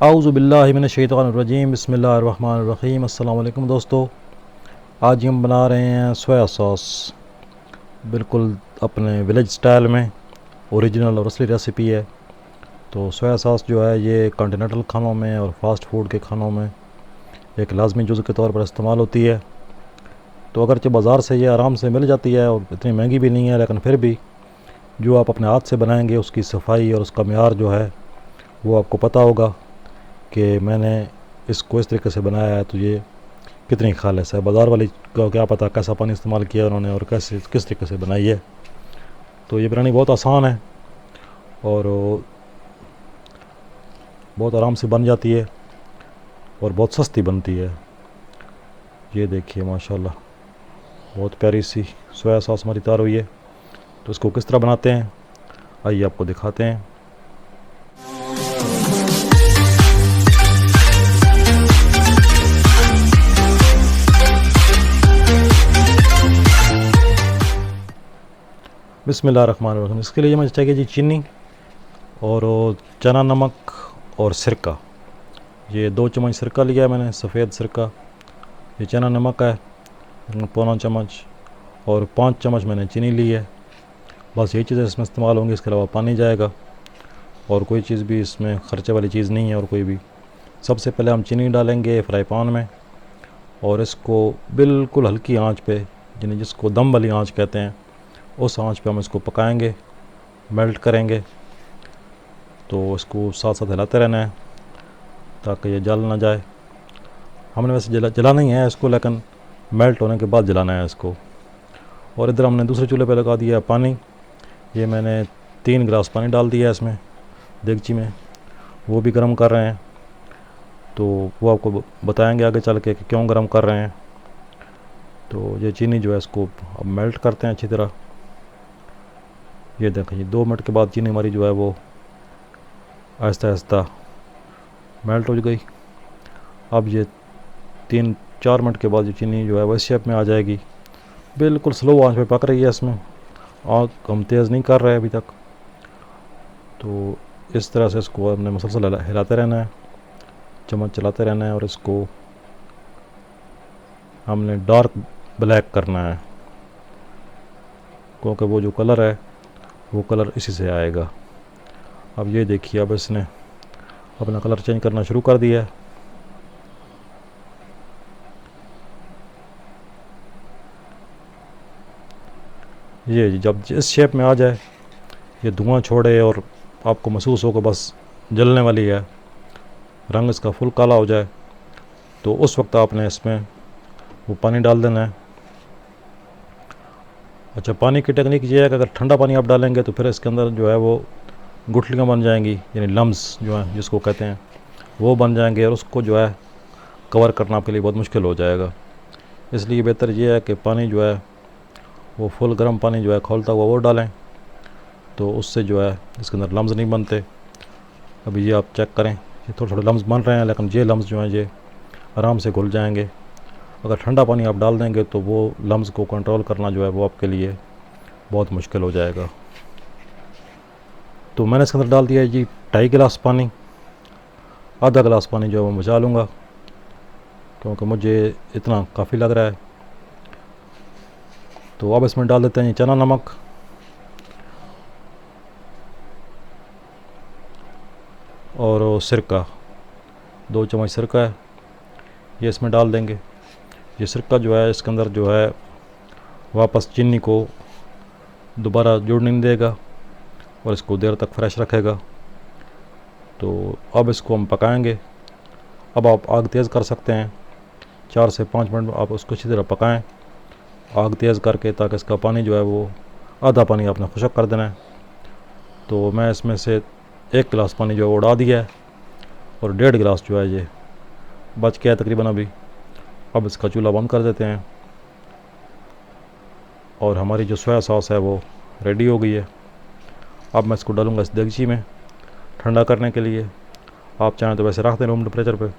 आऊज़ु बिल्लाहि मिनश शैतानिर रजीम बिस्मिल्लाहिर रहमानिर रहीम। अस्सलाम वालेकुम दोस्तों, आज हम बना रहे हैं सोया सॉस, बिल्कुल अपने विलेज स्टाइल में ओरिजिनल और असली रेसिपी है। तो सोया सॉस जो है ये कॉन्टिनेंटल खानों में और फास्ट फूड के खानों में एक लाजमी जुज़ के तौर पर इस्तेमाल होती है। तो अगरचे बाज़ार से ये आराम से मिल जाती है और इतनी महंगी भी नहीं है, लेकिन फिर भी जो आप अपने हाथ से बनाएंगे उसकी सफाई और उसका मेयार जो है वो आपको पता होगा कि मैंने इसको इस तरीके से बनाया है तो ये कितनी खालिस है। बाज़ार वाली का क्या पता कैसा पानी इस्तेमाल किया उन्होंने और कैसे किस तरीके से बनाई है। तो ये बिरयानी बहुत आसान है और बहुत आराम से बन जाती है और बहुत सस्ती बनती है। ये देखिए माशाल्लाह, बहुत प्यारी सी सोया सॉस हमारी तैयार हुई है। तो इसको किस तरह बनाते हैं आइए आपको दिखाते हैं। बिस्मिल्लाहिर्रहमानिर्रहीम। इसके लिए मुझे चाहिए जी चीनी और चना नमक और सिरका। ये 2 चम्मच सिरका लिया है मैंने, सफ़ेद सिरका। ये चना नमक है पौना चम्मच और 5 चम्मच मैंने चीनी ली है। बस यही चीज़ें इसमें इस्तेमाल होंगी, इसके अलावा पानी जाएगा और कोई चीज़ भी इसमें ख़र्चे वाली चीज़ नहीं है और कोई भी। सबसे पहले हम चीनी डालेंगे फ्राई पैन में और इसको बिल्कुल हल्की आंच पे, यानी जिसको दम वाली आंच कहते हैं, उस आंच पे हम इसको पकाएंगे, मेल्ट करेंगे। तो इसको साथ साथ हिलाते रहना है ताकि ये जल ना जाए। हमने वैसे जला नहीं है इसको, लेकिन मेल्ट होने के बाद जलाना है इसको। और इधर हमने दूसरे चूल्हे पे लगा दिया पानी। ये मैंने 3 गिलास पानी डाल दिया है इसमें देगची में, वो भी गर्म कर रहे हैं। तो वो आपको बताएंगे आगे चल के कि क्यों गर्म कर रहे हैं। तो ये चीनी जो है इसको अब मेल्ट करते हैं अच्छी तरह। ये देखें जी 2 मिनट के बाद चीनी हमारी जो है वो आहिस्ता आहिस्ता मेल्ट हो गई। अब ये 3-4 मिनट के बाद ये चीनी जो है वो इस शेप में आ जाएगी। बिल्कुल स्लो आंच पे पक रही है, इसमें आग हम तेज़ नहीं कर रहे अभी तक। तो इस तरह से इसको हमने मुसलसल हिलाते रहना है, चम्मच चलाते रहना है और इसको हमने डार्क ब्लैक करना है, क्योंकि वो जो कलर है वो कलर इसी से आएगा। अब ये देखिए, अब इसने अपना कलर चेंज करना शुरू कर दिया है। ये जब इस शेप में आ जाए, ये धुआं छोड़े और आपको महसूस हो कि बस जलने वाली है, रंग इसका फुल काला हो जाए, तो उस वक्त आपने इसमें वो पानी डाल देना है। अच्छा, पानी की टेक्निक ये है कि अगर ठंडा पानी आप डालेंगे तो फिर इसके अंदर जो है वो गुठलियाँ बन जाएंगी, यानी लम्स जो है जिसको कहते हैं वो बन जाएंगे और उसको जो है कवर करना आपके लिए बहुत मुश्किल हो जाएगा। इसलिए बेहतर ये है कि पानी जो है वो फुल गर्म पानी जो है खौलता हुआ वो डालें, तो उससे जो है इसके अंदर लम्स नहीं बनते। अभी ये आप चेक करें, ये थोड़े थोड़े लम्स बन रहे हैं, लेकिन ये लम्स जो हैं ये आराम से घुल जाएंगे। अगर ठंडा पानी आप डाल देंगे तो वो लम्स को कंट्रोल करना जो है वो आपके लिए बहुत मुश्किल हो जाएगा। तो मैंने इसके अंदर डाल दिया है जी 2.5 गिलास पानी। आधा गिलास पानी जो है वो बचा लूँगा, क्योंकि मुझे इतना काफ़ी लग रहा है। तो अब इसमें डाल देते हैं चना नमक और सिरका। 2 चम्मच सिरका है, ये इसमें डाल देंगे। ये सिरका जो है इसके अंदर जो है वापस चीनी को दोबारा जुड़ने नहीं देगा और इसको देर तक फ्रेश रखेगा। तो अब इसको हम पकाएंगे। अब आप आग तेज़ कर सकते हैं, 4 से 5 मिनट आप उसको अच्छी तरह पकाएं आग तेज़ करके, ताकि इसका पानी जो है वो आधा पानी आपने खुशक कर देना है। तो मैं इसमें से 1 गिलास पानी जो है वो उड़ा दिया है और 1.5 गिलास जो है ये बच गया है तकरीबन अभी। अब इसका चूल्हा बंद कर देते हैं और हमारी जो सोया सॉस है वो रेडी हो गई है। अब मैं इसको डालूँगा इस देगची में ठंडा करने के लिए। आप चाहें तो वैसे रख दें रूम टेम्परेचर पे,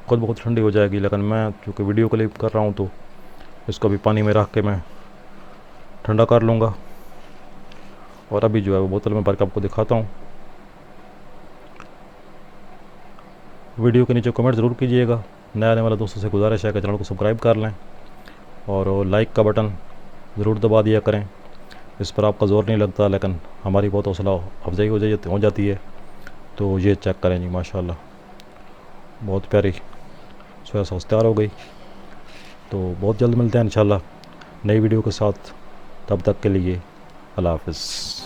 खुद बहुत ठंडी हो जाएगी, लेकिन मैं चूँकि वीडियो क्लिप कर रहा हूँ तो इसको भी पानी में रख के मैं ठंडा कर लूँगा। और अभी जो है वो बोतल में भर के आपको दिखाता हूँ। वीडियो के नीचे कमेंट ज़रूर कीजिएगा। नए आने वाले दोस्तों से गुजारिश है कि चैनल को सब्सक्राइब कर लें और लाइक का बटन ज़रूर दबा दिया करें। इस पर आपका ज़ोर नहीं लगता, लेकिन हमारी बहुत हौसला अफजाई हो जाती है। तो ये चेक करें जी, माशाल्लाह बहुत प्यारी सोया सॉस तैयार हो गई। तो बहुत जल्द मिलते हैं इंशाल्लाह नई वीडियो के साथ। तब तक के लिए अल्लाह हाफ़िज़।